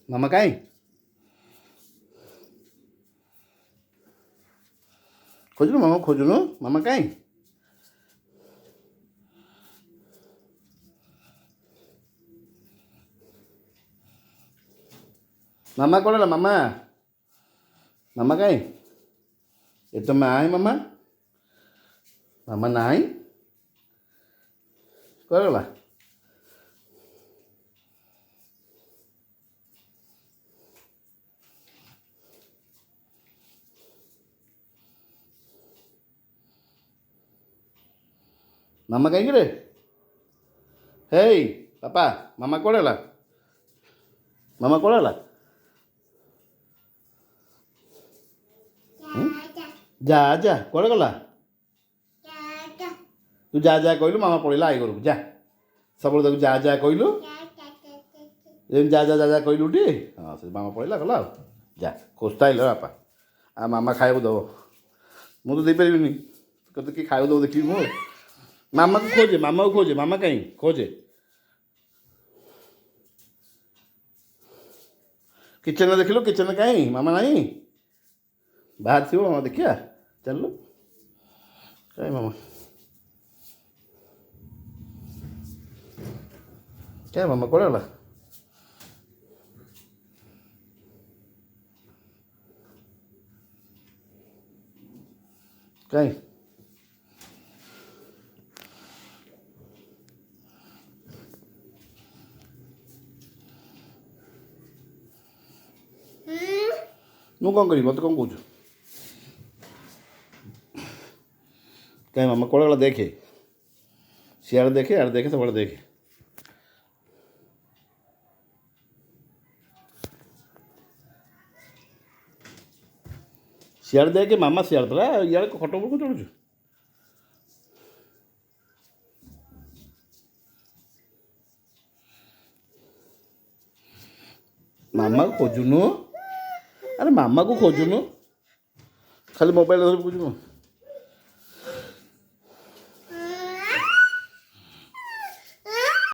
ମାମା କାଇଁ ଖୋଜୁନୁ ମାମା ଖୋଜୁନୁ ମାମା କାଇଁ ମାମା କୁଆଡ଼େ ଗଲା ମାମା ମାମା କାଇଁ ଏ ତ ନାହିଁ ମାମା ମାମା ନାହିଁ କୁଆଡ଼େ ଗଲା ମାମା କାହିଁକି ରେ ହେଇ ବାପା ମାମା କୁଆଡ଼େ ଗଲା ମାମା କୁଆଡ଼େ ଗଲା ଯା ଯା କୁଆଡ଼େ ଗଲା ତୁ ଯା ଯା କହିଲୁ ମାମା ପଳେଇଲା ଆଈ ଘରକୁ ଯା ସବୁବେଳେ ତାକୁ ଯା ଯା କହିଲୁ ଯେମିତି ଯା ଯା ଯା ଯା କହିଲୁ ଟି ହଁ ସେ ମାମା ପଳେଇଲା ଗଲା ଆଉ ଯା ଖୋସ୍ତା ଆଇଲ ବାପା ଆଉ ମାମା ଖାଇବାକୁ ଦେବ ମୁଁ ତ ଦେଇପାରିବିନି ତୋତେ କିଏ ଖାଇବାକୁ ଦେବ ଦେଖିବି ମୁଁ ମାମାକୁ ଖୋଜେ ମାମା କାହିଁ ଖୋଜେ କିଚେନ୍ରେ ଦେଖିଲୁ କିଚେନ୍ରେ କାହିଁ ମାମା ନାହିଁ ବାହାରେ ଥିବ ମାମା ଦେଖିବା ଚାଲୁ କାହିଁ ମାମା କାହିଁ ମାମା କୁଆଡ଼େ ଗଲା କାହିଁ ମୁଁ କ'ଣ କରିବି ମୋତେ କ'ଣ କହୁଛୁ କାହିଁ ମାମା କୁଆଡ଼େ ଗଲା ଦେଖେ ସିଆଡ଼େ ଦେଖେ ଆଡ଼େ ଦେଖେ ସବୁଆଡ଼େ ଦେଖେ ସିଆଡ଼େ ଦେଖେ ମାମା ସିଆଡ଼େ ପରା ଇଆଡ଼େ ଖଟ ଉପରକୁ ଚଢ଼ୁଛୁ ମାମାକୁ ଖୋଜୁନୁ ଆରେ ମାମାକୁ ଖୋଜୁନୁ ଖାଲି ମୋବାଇଲ ଧରି ବୁଝୁନୁ